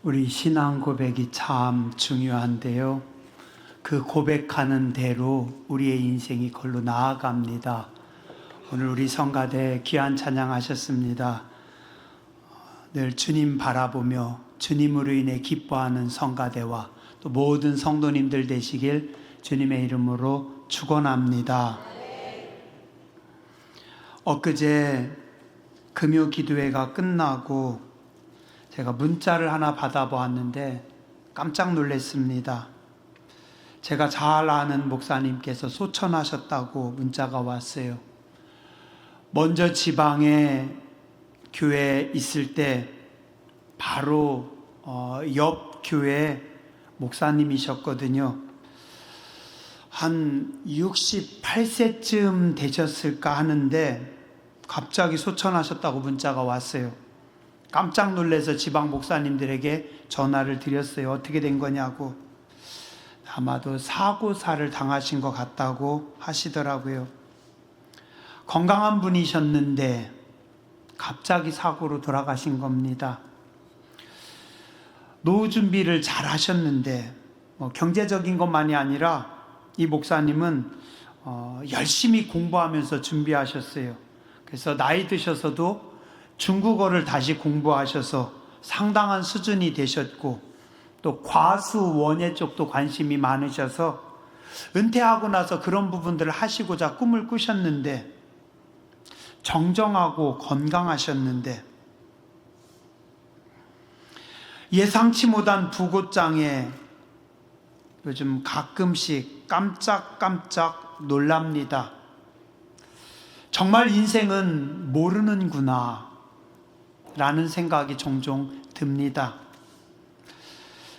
우리 신앙 고백이 참 중요한데요. 그 고백하는 대로 우리의 인생이 걸로 나아갑니다. 오늘 우리 성가대 귀한 찬양하셨습니다. 늘 주님 바라보며 주님으로 인해 기뻐하는 성가대와 또 모든 성도님들 되시길 주님의 이름으로 축원합니다. 엊그제 금요 기도회가 끝나고 제가 문자를 하나 받아보았는데 깜짝 놀랐습니다. 제가 잘 아는 목사님께서 소천하셨다고 문자가 왔어요. 먼저 지방에 교회에 있을 때 바로 옆 교회 목사님이셨거든요. 한 68세쯤 되셨을까 하는데 갑자기 소천하셨다고 문자가 왔어요. 깜짝 놀라서 지방 목사님들에게 전화를 드렸어요. 어떻게 된 거냐고. 아마도 사고사를 당하신 것 같다고 하시더라고요. 건강한 분이셨는데 갑자기 사고로 돌아가신 겁니다. 노후 준비를 잘 하셨는데 경제적인 것만이 아니라 이 목사님은 열심히 공부하면서 준비하셨어요. 그래서 나이 드셔서도 중국어를 다시 공부하셔서 상당한 수준이 되셨고 또 과수 원예 쪽도 관심이 많으셔서 은퇴하고 나서 그런 부분들을 하시고자 꿈을 꾸셨는데 정정하고 건강하셨는데 예상치 못한 부고장에 요즘 가끔씩 깜짝깜짝 놀랍니다. 정말 인생은 모르는구나 라는 생각이 종종 듭니다.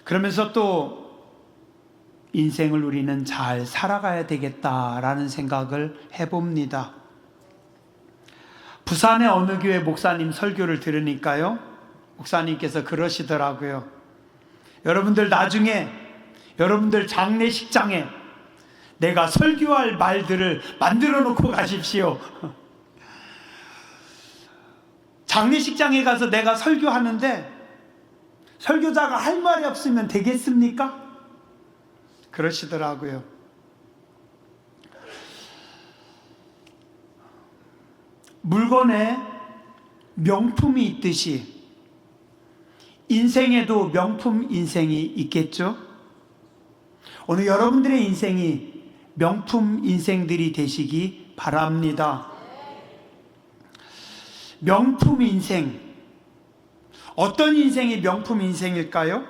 그러면서 또 인생을 우리는 잘 살아가야 되겠다라는 생각을 해봅니다. 부산의 어느 교회 목사님 설교를 들으니까요, 목사님께서 그러시더라고요. 여러분들 나중에 여러분들 장례식장에 내가 설교할 말들을 만들어 놓고 가십시오. 장례식장에 가서 내가 설교하는데 설교자가 할 말이 없으면 되겠습니까? 그러시더라고요. 물건에 명품이 있듯이 인생에도 명품 인생이 있겠죠? 오늘 여러분들의 인생이 명품 인생들이 되시기 바랍니다. 명품 인생. 어떤 인생이 명품 인생일까요?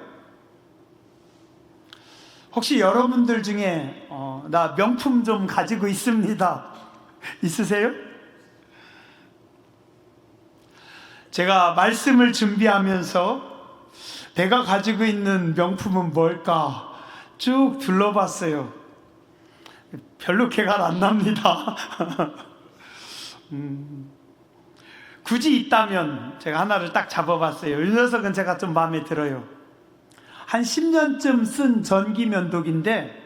혹시 여러분들 중에 나 명품 좀 가지고 있습니다. 있으세요? 제가 말씀을 준비하면서 내가 가지고 있는 명품은 뭘까 쭉 둘러봤어요. 별로 개가 안 납니다. 굳이 있다면 제가 하나를 딱 잡아봤어요. 이 녀석은 제가 좀 마음에 들어요. 한 10년쯤 쓴 전기 면도기인데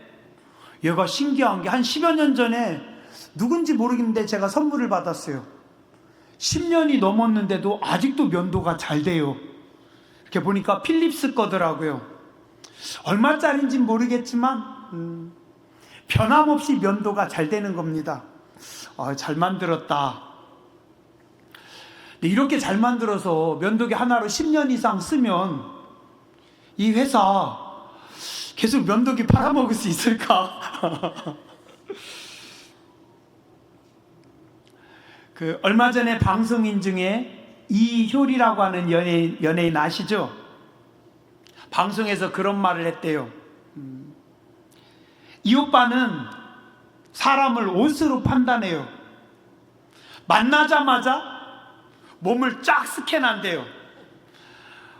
얘가 신기한 게 한 10여 년 전에 누군지 모르겠는데 제가 선물을 받았어요. 10년이 넘었는데도 아직도 면도가 잘 돼요. 이렇게 보니까 필립스 거더라고요. 얼마짜리인지 모르겠지만 변함없이 면도가 잘 되는 겁니다. 잘 만들었다. 이렇게 잘 만들어서 면도기 하나로 10년 이상 쓰면 이 회사 계속 면도기 팔아먹을 수 있을까? 얼마 전에 방송인 중에 이효리라고 하는 연예인 아시죠? 방송에서 그런 말을 했대요. 이 오빠는 사람을 옷으로 판단해요. 만나자마자 몸을 쫙 스캔한대요.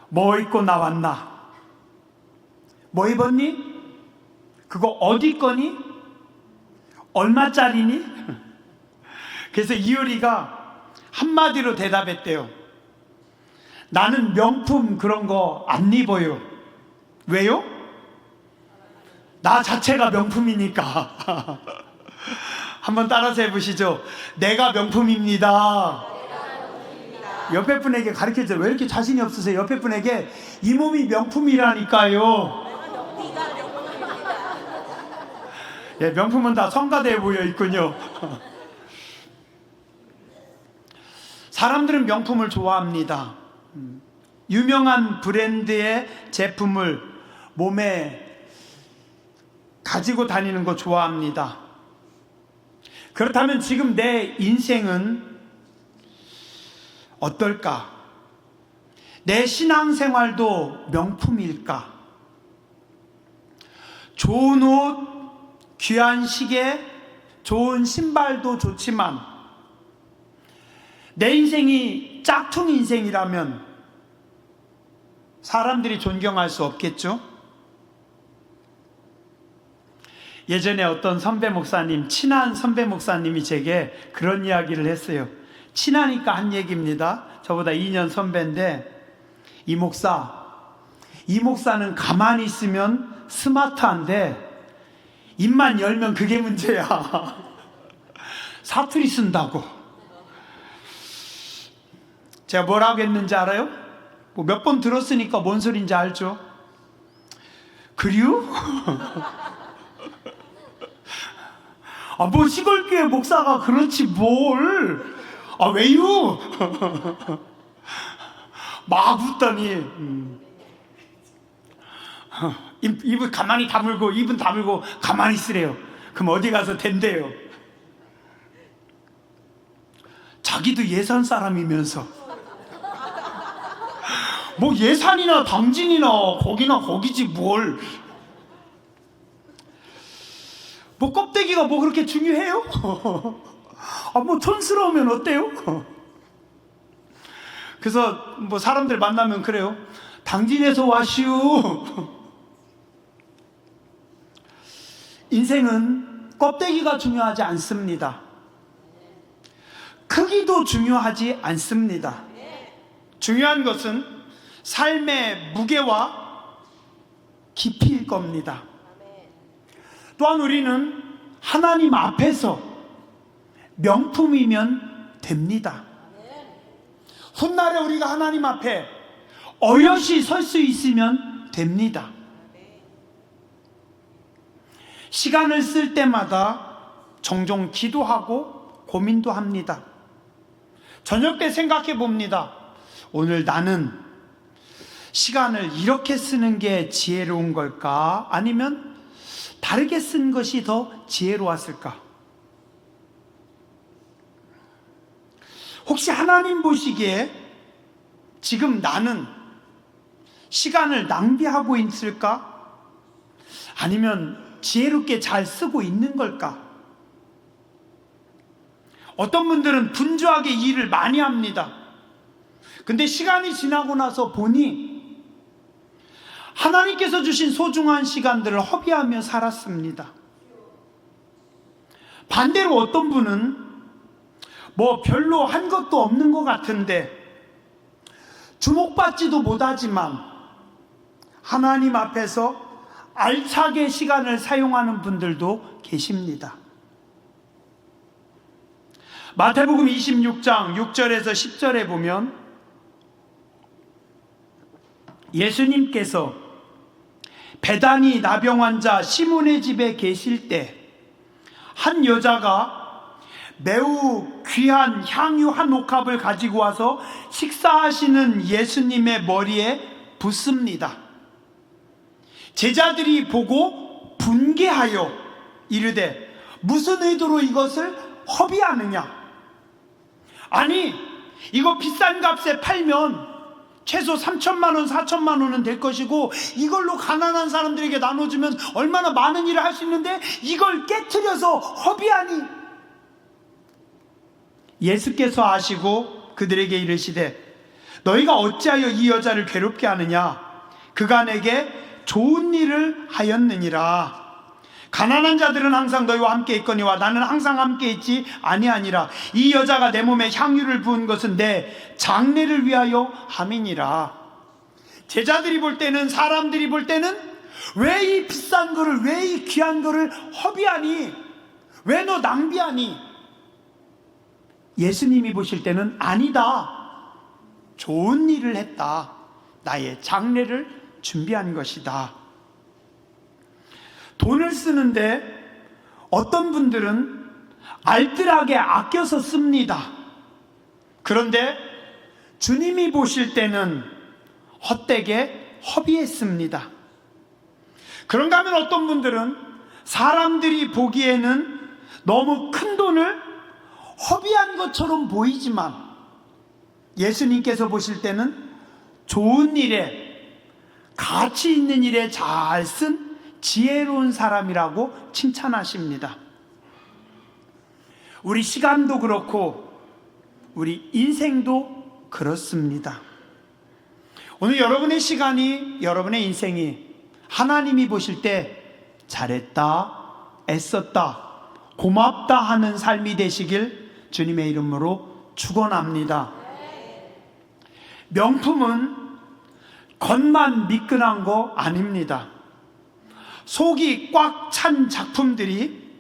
뭐 입고 나왔나? 뭐 입었니? 그거 어디 거니? 얼마짜리니? 그래서 이효리가 한마디로 대답했대요. 나는 명품 그런 거 안 입어요. 왜요? 나 자체가 명품이니까. 한번 따라서 해보시죠. 내가 명품입니다. 옆에 분에게 가르쳐줘요. 왜 이렇게 자신이 없으세요? 옆에 분에게 이 몸이 명품이라니까요. 예, 명품은 다 성가대에 모여 있군요. 사람들은 명품을 좋아합니다. 유명한 브랜드의 제품을 몸에 가지고 다니는 거 좋아합니다. 그렇다면 지금 내 인생은 어떨까? 내 신앙생활도 명품일까? 좋은 옷, 귀한 시계, 좋은 신발도 좋지만 내 인생이 짝퉁 인생이라면 사람들이 존경할 수 없겠죠? 예전에 어떤 선배 목사님, 친한 선배 목사님이 제게 그런 이야기를 했어요. 친하니까 한 얘기입니다. 저보다 2년 선배인데, 이 목사는 가만히 있으면 스마트한데 입만 열면 그게 문제야. 사투리 쓴다고. 제가 뭐라고 했는지 알아요? 뭐 몇 번 들었으니까 뭔 소린지 알죠? 그리우? 뭐 시골교회 목사가 그렇지 뭘? 왜요? 막 웃더니 입을 가만히 다물고 입은 다물고 가만히 있으래요. 그럼 어디 가서 된대요. 자기도 예산 사람이면서 뭐 예산이나 당진이나 거기나 거기지 뭘. 뭐 껍데기가 뭐 그렇게 중요해요? 뭐 촌스러우면 어때요? 그래서 뭐 사람들 만나면 그래요. 당진에서 와시오. 인생은 껍데기가 중요하지 않습니다. 크기도 중요하지 않습니다. 중요한 것은 삶의 무게와 깊이일 겁니다. 또한 우리는 하나님 앞에서 명품이면 됩니다. 훗날에 우리가 하나님 앞에 어여시 설 수 있으면 됩니다. 시간을 쓸 때마다 종종 기도하고 고민도 합니다. 저녁 때 생각해 봅니다. 오늘 나는 시간을 이렇게 쓰는 게 지혜로운 걸까? 아니면 다르게 쓴 것이 더 지혜로웠을까? 혹시 하나님 보시기에 지금 나는 시간을 낭비하고 있을까? 아니면 지혜롭게 잘 쓰고 있는 걸까? 어떤 분들은 분주하게 일을 많이 합니다. 근데 시간이 지나고 나서 보니 하나님께서 주신 소중한 시간들을 허비하며 살았습니다. 반대로 어떤 분은 뭐 별로 한 것도 없는 것 같은데 주목받지도 못하지만 하나님 앞에서 알차게 시간을 사용하는 분들도 계십니다. 마태복음 26장 6절에서 10절에 보면 예수님께서 베다니 나병 환자 시몬의 집에 계실 때 한 여자가 매우 귀한 향유 한 옥합을 가지고 와서 식사하시는 예수님의 머리에 붓습니다. 제자들이 보고 분개하여 이르되 무슨 의도로 이것을 허비하느냐? 아니 이거 비싼 값에 팔면 최소 3천만 원, 4천만 원은 될 것이고 이걸로 가난한 사람들에게 나눠주면 얼마나 많은 일을 할 수 있는데 이걸 깨트려서 허비하니? 예수께서 아시고 그들에게 이르시되 너희가 어찌하여 이 여자를 괴롭게 하느냐? 그가 내게 좋은 일을 하였느니라. 가난한 자들은 항상 너희와 함께 있거니와 나는 항상 함께 있지 아니하니라. 이 여자가 내 몸에 향유를 부은 것은 내 장례를 위하여 함이니라. 제자들이 볼 때는, 사람들이 볼 때는 왜 이 비싼 거를, 왜 이 귀한 거를 허비하니? 왜 너 낭비하니? 예수님이 보실 때는 아니다. 좋은 일을 했다. 나의 장래를 준비한 것이다. 돈을 쓰는데 어떤 분들은 알뜰하게 아껴서 씁니다. 그런데 주님이 보실 때는 헛되게 허비했습니다. 그런가 하면 어떤 분들은 사람들이 보기에는 너무 큰 돈을 허비한 것처럼 보이지만 예수님께서 보실 때는 좋은 일에, 가치 있는 일에 잘 쓴 지혜로운 사람이라고 칭찬하십니다. 우리 시간도 그렇고 우리 인생도 그렇습니다. 오늘 여러분의 시간이, 여러분의 인생이 하나님이 보실 때 잘했다, 애썼다, 고맙다 하는 삶이 되시길 주님의 이름으로 축원합니다. 명품은 겉만 미끈한 거 아닙니다. 속이 꽉 찬 작품들이,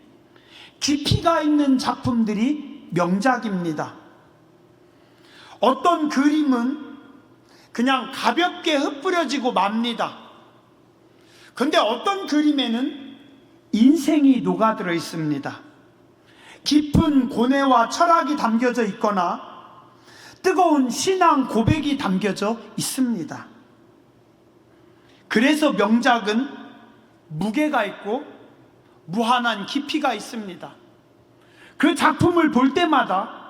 깊이가 있는 작품들이 명작입니다. 어떤 그림은 그냥 가볍게 흩뿌려지고 맙니다. 그런데 어떤 그림에는 인생이 녹아들어 있습니다. 깊은 고뇌와 철학이 담겨져 있거나 뜨거운 신앙 고백이 담겨져 있습니다. 그래서 명작은 무게가 있고 무한한 깊이가 있습니다. 그 작품을 볼 때마다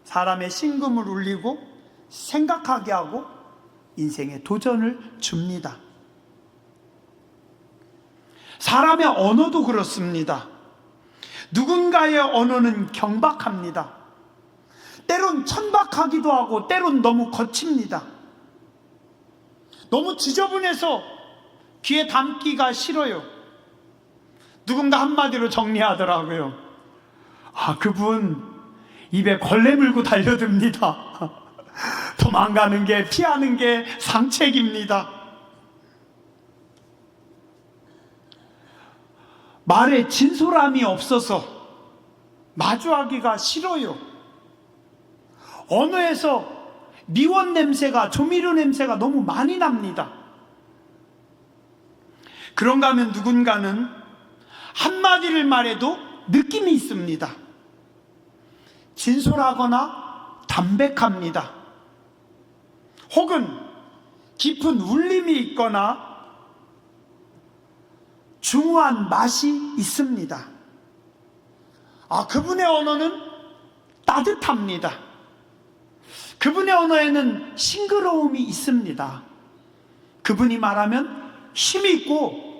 사람의 심금을 울리고 생각하게 하고 인생에 도전을 줍니다. 사람의 언어도 그렇습니다. 누군가의 언어는 경박합니다. 때론 천박하기도 하고 때론 너무 거칩니다. 너무 지저분해서 귀에 담기가 싫어요. 누군가 한마디로 정리하더라고요. 그분 입에 걸레 물고 달려듭니다. 도망가는 게, 피하는 게 상책입니다. 말에 진솔함이 없어서 마주하기가 싫어요. 언어에서 미원 냄새가, 조미료 냄새가 너무 많이 납니다. 그런가 하면 누군가는 한마디를 말해도 느낌이 있습니다. 진솔하거나 담백합니다. 혹은 깊은 울림이 있거나 중후한 맛이 있습니다. 그분의 언어는 따뜻합니다. 그분의 언어에는 싱그러움이 있습니다. 그분이 말하면 힘이 있고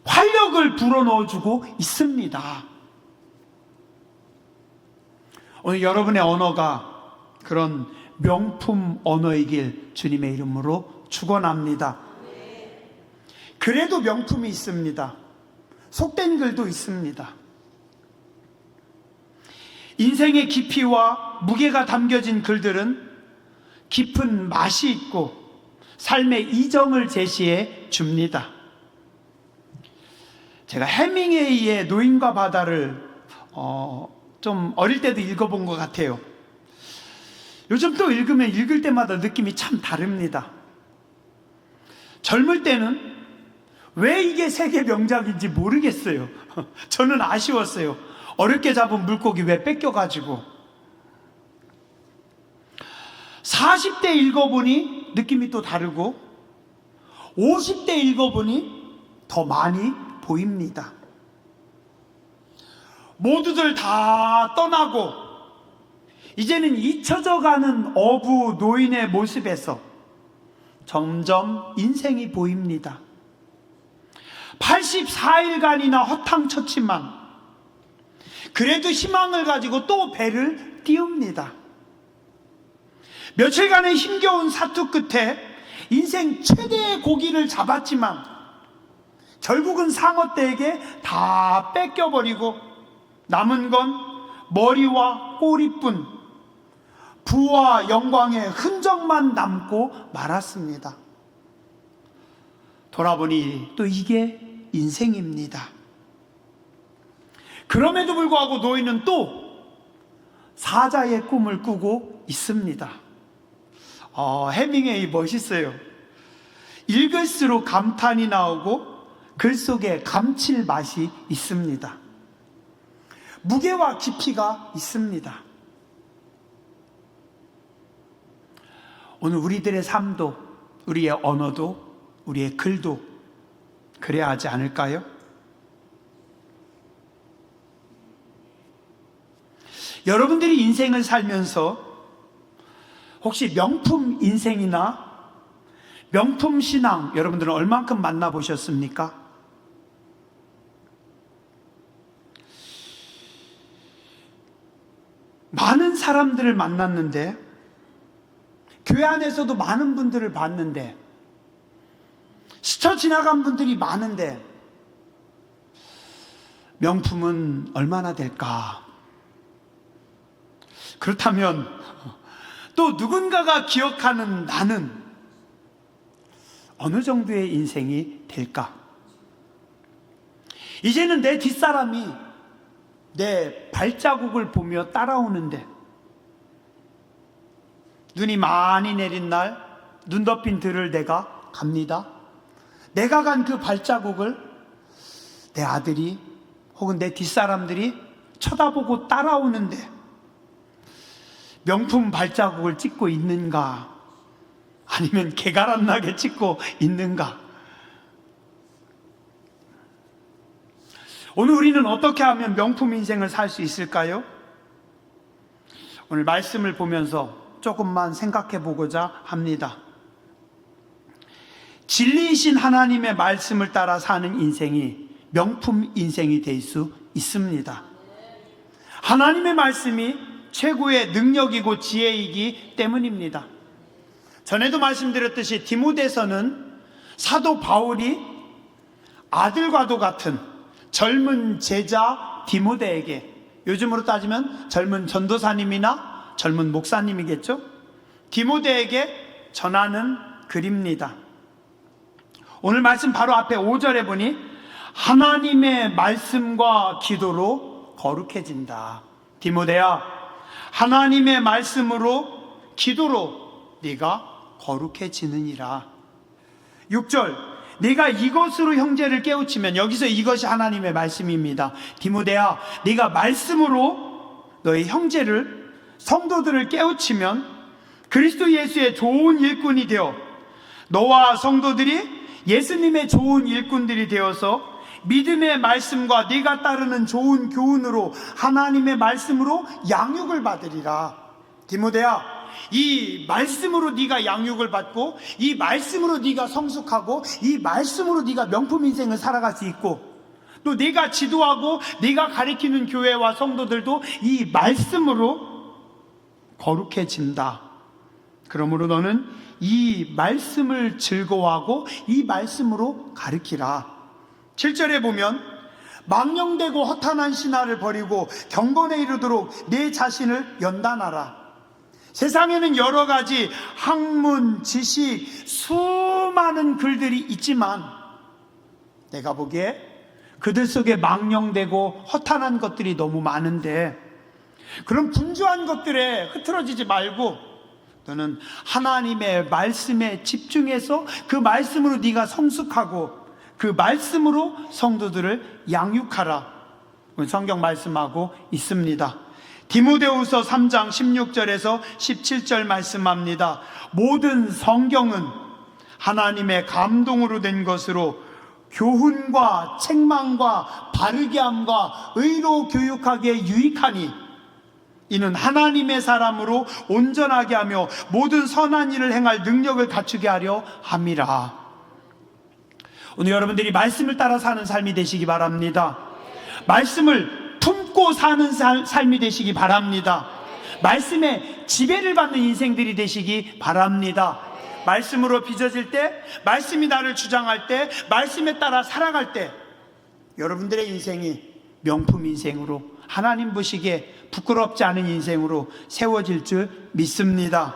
활력을 불어넣어주고 있습니다. 오늘 여러분의 언어가 그런 명품 언어이길 주님의 이름으로 축원합니다. 그래도 명품이 있습니다. 속된 글도 있습니다. 인생의 깊이와 무게가 담겨진 글들은 깊은 맛이 있고 삶의 이정을 제시해 줍니다. 제가 해밍웨이의 노인과 바다를 좀 어릴 때도 읽어본 것 같아요. 요즘 또 읽으면 읽을 때마다 느낌이 참 다릅니다. 젊을 때는 왜 이게 세계 명작인지 모르겠어요. 저는 아쉬웠어요. 어렵게 잡은 물고기 왜 뺏겨가지고. 40대 읽어보니 느낌이 또 다르고 50대 읽어보니 더 많이 보입니다. 모두들 다 떠나고 이제는 잊혀져가는 어부 노인의 모습에서 점점 인생이 보입니다. 84일간이나 허탕쳤지만 그래도 희망을 가지고 또 배를 띄웁니다. 며칠간의 힘겨운 사투 끝에 인생 최대의 고기를 잡았지만 결국은 상어떼에게 다 뺏겨버리고 남은 건 머리와 꼬리뿐, 부와 영광의 흔적만 남고 말았습니다. 돌아보니 또 이게 인생입니다. 그럼에도 불구하고 노인은 또 사자의 꿈을 꾸고 있습니다. 해밍웨이 멋있어요. 읽을수록 감탄이 나오고 글 속에 감칠맛이 있습니다. 무게와 깊이가 있습니다. 오늘 우리들의 삶도, 우리의 언어도, 우리의 글도 그래야 하지 않을까요? 여러분들이 인생을 살면서 혹시 명품 인생이나 명품 신앙 여러분들은 얼만큼 만나보셨습니까? 많은 사람들을 만났는데, 교회 안에서도 많은 분들을 봤는데, 스쳐 지나간 분들이 많은데, 명품은 얼마나 될까? 그렇다면 또 누군가가 기억하는 나는 어느 정도의 인생이 될까? 이제는 내 뒷사람이 내 발자국을 보며 따라오는데, 눈이 많이 내린 날 눈 덮인 들을 내가 갑니다. 내가 간 그 발자국을 내 아들이 혹은 내 뒷사람들이 쳐다보고 따라오는데 명품 발자국을 찍고 있는가? 아니면 개가란나게 찍고 있는가? 오늘 우리는 어떻게 하면 명품 인생을 살 수 있을까요? 오늘 말씀을 보면서 조금만 생각해 보고자 합니다. 진리이신 하나님의 말씀을 따라 사는 인생이 명품 인생이 될 수 있습니다. 하나님의 말씀이 최고의 능력이고 지혜이기 때문입니다. 전에도 말씀드렸듯이 디모데서는 사도 바울이 아들과도 같은 젊은 제자 디모데에게, 요즘으로 따지면 젊은 전도사님이나 젊은 목사님이겠죠? 디모데에게 전하는 글입니다. 오늘 말씀 바로 앞에 5절에 보니 하나님의 말씀과 기도로 거룩해진다. 디모데야, 하나님의 말씀으로 기도로 네가 거룩해지느니라. 6절, 네가 이것으로 형제를 깨우치면, 여기서 이것이 하나님의 말씀입니다. 디모데야, 네가 말씀으로 너의 형제를, 성도들을 깨우치면 그리스도 예수의 좋은 일꾼이 되어 너와 성도들이 예수님의 좋은 일꾼들이 되어서 믿음의 말씀과 네가 따르는 좋은 교훈으로 하나님의 말씀으로 양육을 받으리라. 디모데야, 이 말씀으로 네가 양육을 받고 이 말씀으로 네가 성숙하고 이 말씀으로 네가 명품 인생을 살아갈 수 있고, 또 네가 지도하고 네가 가리키는 교회와 성도들도 이 말씀으로 거룩해진다. 그러므로 너는 이 말씀을 즐거워하고 이 말씀으로 가르치라. 7절에 보면 망령되고 허탄한 신화를 버리고 경건에 이르도록 내 자신을 연단하라. 세상에는 여러 가지 학문, 지식, 수많은 글들이 있지만 내가 보기에 그들 속에 망령되고 허탄한 것들이 너무 많은데, 그런 분주한 것들에 흐트러지지 말고 너는 하나님의 말씀에 집중해서 그 말씀으로 네가 성숙하고 그 말씀으로 성도들을 양육하라. 성경 말씀하고 있습니다. 디모데후서 3장 16절에서 17절 말씀합니다. 모든 성경은 하나님의 감동으로 된 것으로 교훈과 책망과 바르게 함과 의로 교육하기에 유익하니 이는 하나님의 사람으로 온전하게 하며 모든 선한 일을 행할 능력을 갖추게 하려 함이라. 오늘 여러분들이 말씀을 따라 사는 삶이 되시기 바랍니다. 말씀을 품고 사는 삶이 되시기 바랍니다. 말씀에 지배를 받는 인생들이 되시기 바랍니다. 말씀으로 빚어질 때, 말씀이 나를 주장할 때, 말씀에 따라 살아갈 때 여러분들의 인생이 명품 인생으로, 하나님 보시기에 부끄럽지 않은 인생으로 세워질 줄 믿습니다.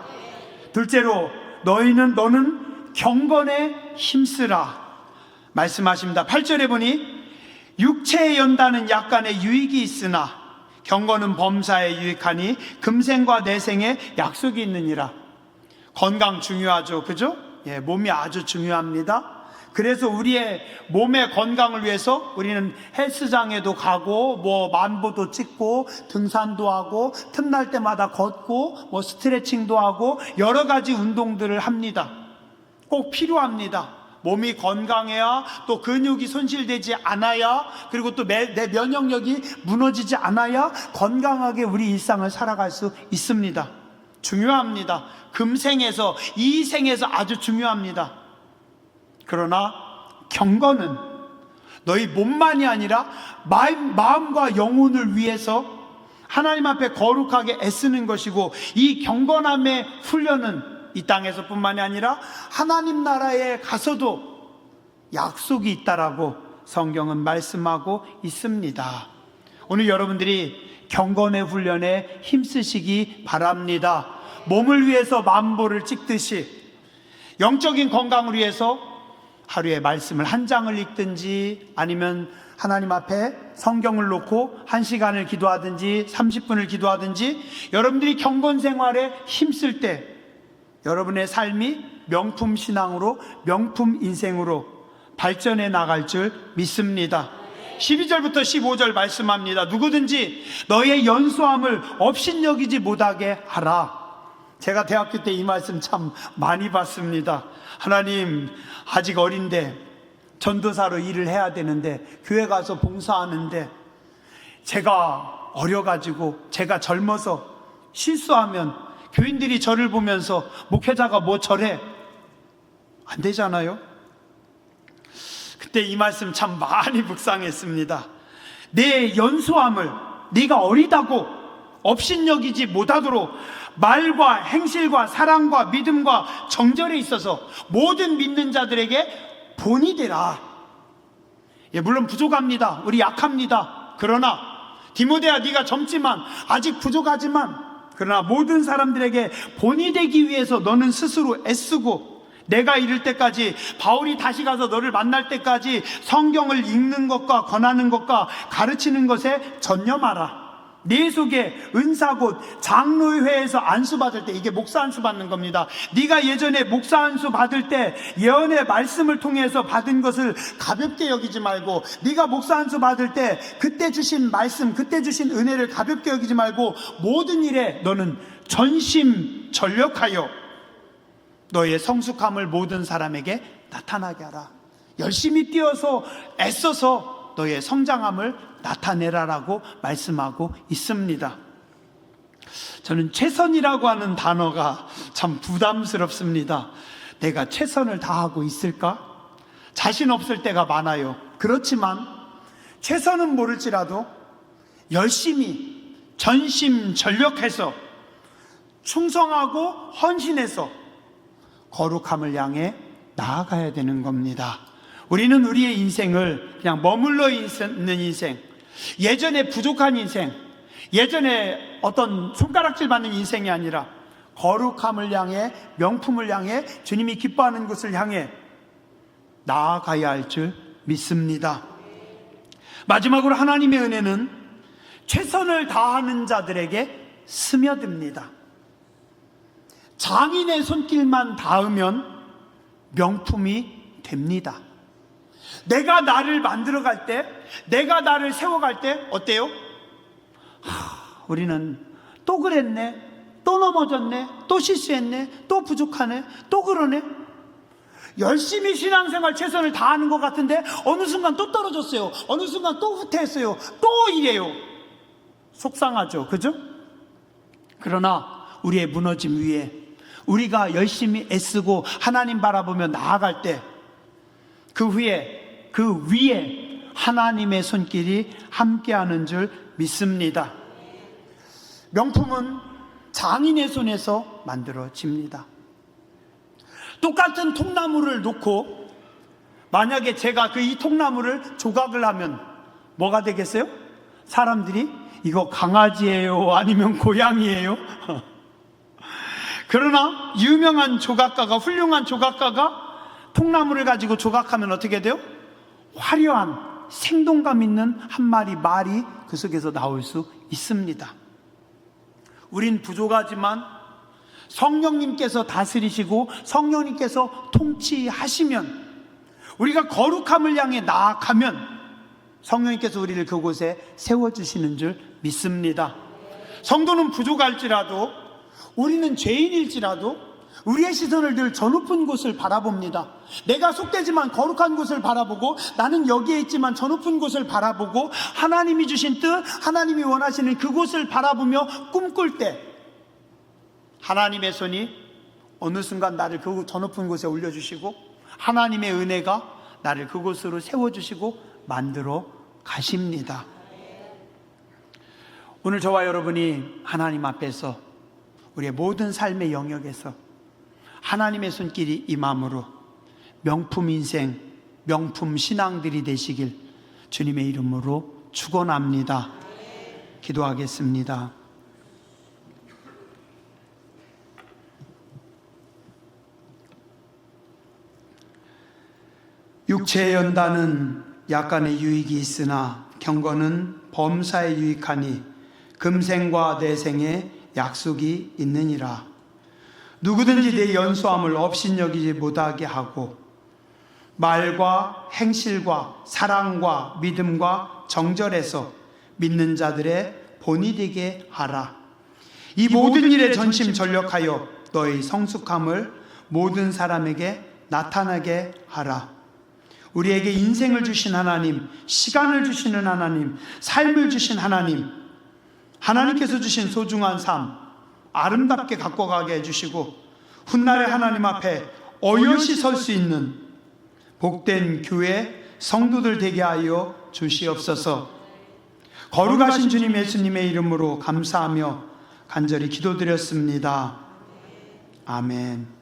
둘째로, 너는 경건에 힘쓰라 말씀하십니다. 8절에 보니 육체의 연단은 약간의 유익이 있으나 경건은 범사에 유익하니 금생과 내생에 약속이 있느니라. 건강 중요하죠. 그죠? 예, 몸이 아주 중요합니다. 그래서 우리의 몸의 건강을 위해서 우리는 헬스장에도 가고 만보도 찍고 등산도 하고 틈날 때마다 걷고 스트레칭도 하고 여러 가지 운동들을 합니다. 꼭 필요합니다. 몸이 건강해야 또 근육이 손실되지 않아야, 그리고 또 내 면역력이 무너지지 않아야 건강하게 우리 일상을 살아갈 수 있습니다. 중요합니다. 금생에서 이 생에서 아주 중요합니다. 그러나 경건은 너희 몸만이 아니라 마음과 영혼을 위해서 하나님 앞에 거룩하게 애쓰는 것이고, 이 경건함의 훈련은 이 땅에서뿐만이 아니라 하나님 나라에 가서도 약속이 있다라고 성경은 말씀하고 있습니다. 오늘 여러분들이 경건의 훈련에 힘쓰시기 바랍니다. 몸을 위해서 만보를 찍듯이 영적인 건강을 위해서 하루에 말씀을 한 장을 읽든지, 아니면 하나님 앞에 성경을 놓고 1시간을 기도하든지 30분을 기도하든지, 여러분들이 경건 생활에 힘쓸 때 여러분의 삶이 명품 신앙으로, 명품 인생으로 발전해 나갈 줄 믿습니다. 12절부터 15절 말씀합니다. 누구든지 너의 연소함을 업신여기지 못하게 하라. 제가 대학교 때 이 말씀 참 많이 봤습니다. 하나님, 아직 어린데 전도사로 일을 해야 되는데, 교회 가서 봉사하는데, 제가 어려가지고 제가 젊어서 실수하면 교인들이 저를 보면서 목회자가 뭐 저래? 안 되잖아요. 그때 이 말씀 참 많이 묵상했습니다. 내 연소함을 네가 어리다고 업신여기지 못하도록 말과 행실과 사랑과 믿음과 정절에 있어서 모든 믿는 자들에게 본이 되라. 예, 물론 부족합니다. 우리 약합니다. 그러나 디모데야, 네가 젊지만 아직 부족하지만, 그러나 모든 사람들에게 본이 되기 위해서 너는 스스로 애쓰고, 내가 이를 때까지, 바울이 다시 가서 너를 만날 때까지 성경을 읽는 것과 권하는 것과 가르치는 것에 전념하라. 네 속에 은사 곧 장로회에서 안수 받을 때, 이게 목사 안수 받는 겁니다. 네가 예전에 목사 안수 받을 때 예언의 말씀을 통해서 받은 것을 가볍게 여기지 말고, 네가 목사 안수 받을 때 그때 주신 말씀, 그때 주신 은혜를 가볍게 여기지 말고, 모든 일에 너는 전심전력하여 너의 성숙함을 모든 사람에게 나타나게 하라. 열심히 뛰어서 애써서 너의 성장함을 나타내라라고 말씀하고 있습니다. 저는 최선이라고 하는 단어가 참 부담스럽습니다. 내가 최선을 다하고 있을까? 자신 없을 때가 많아요. 그렇지만 최선은 모를지라도 열심히 전심전력해서 충성하고 헌신해서 거룩함을 향해 나아가야 되는 겁니다. 우리는 우리의 인생을 그냥 머물러 있는 인생, 예전에 부족한 인생, 예전에 어떤 손가락질 받는 인생이 아니라 거룩함을 향해, 명품을 향해, 주님이 기뻐하는 것을 향해 나아가야 할 줄 믿습니다. 마지막으로 하나님의 은혜는 최선을 다하는 자들에게 스며듭니다. 장인의 손길만 닿으면 명품이 됩니다. 내가 나를 만들어갈 때, 내가 나를 세워갈 때 어때요? 우리는 또 그랬네, 또 넘어졌네, 또 실수했네, 또 부족하네, 또 그러네. 열심히 신앙생활 최선을 다하는 것 같은데 어느 순간 또 떨어졌어요. 어느 순간 또 후퇴했어요. 또 이래요. 속상하죠, 그죠? 그러나 우리의 무너짐 위에 우리가 열심히 애쓰고 하나님 바라보며 나아갈 때, 그 위에 하나님의 손길이 함께하는 줄 믿습니다. 명품은 장인의 손에서 만들어집니다. 똑같은 통나무를 놓고 만약에 제가 이 통나무를 조각을 하면 뭐가 되겠어요? 사람들이 이거 강아지예요? 아니면 고양이예요? 그러나 유명한 조각가가, 훌륭한 조각가가 통나무를 가지고 조각하면 어떻게 돼요? 화려한 생동감 있는 한 마리 말이 그 속에서 나올 수 있습니다. 우린 부족하지만 성령님께서 다스리시고 성령님께서 통치하시면, 우리가 거룩함을 향해 나아가면 성령님께서 우리를 그곳에 세워주시는 줄 믿습니다. 성도는 부족할지라도, 우리는 죄인일지라도 우리의 시선을 늘 저 높은 곳을 바라봅니다. 내가 속되지만 거룩한 곳을 바라보고, 나는 여기에 있지만 저 높은 곳을 바라보고, 하나님이 주신 뜻, 하나님이 원하시는 그곳을 바라보며 꿈꿀 때 하나님의 손이 어느 순간 나를 그 저 높은 곳에 올려주시고, 하나님의 은혜가 나를 그곳으로 세워주시고 만들어 가십니다. 오늘 저와 여러분이 하나님 앞에서 우리의 모든 삶의 영역에서 하나님의 손길이 임함으로 명품 인생, 명품 신앙들이 되시길 주님의 이름으로 축원합니다. 기도하겠습니다. 육체의 연단은 약간의 유익이 있으나 경건은 범사에 유익하니 금생과 내생에 약속이 있느니라. 누구든지 내 연소함을 업신여기지 못하게 하고 말과 행실과 사랑과 믿음과 정절에서 믿는 자들의 본이 되게 하라. 이 모든 일에 전심전력하여 너의 성숙함을 모든 사람에게 나타나게 하라. 우리에게 인생을 주신 하나님, 시간을 주시는 하나님, 삶을 주신 하나님, 하나님께서 주신 소중한 삶 아름답게 갖고 가게 해주시고, 훗날에 하나님 앞에 어여시 설 수 있는 복된 교회 성도들 되게 하여 주시옵소서. 거룩하신 주님 예수님의 이름으로 감사하며 간절히 기도드렸습니다. 아멘.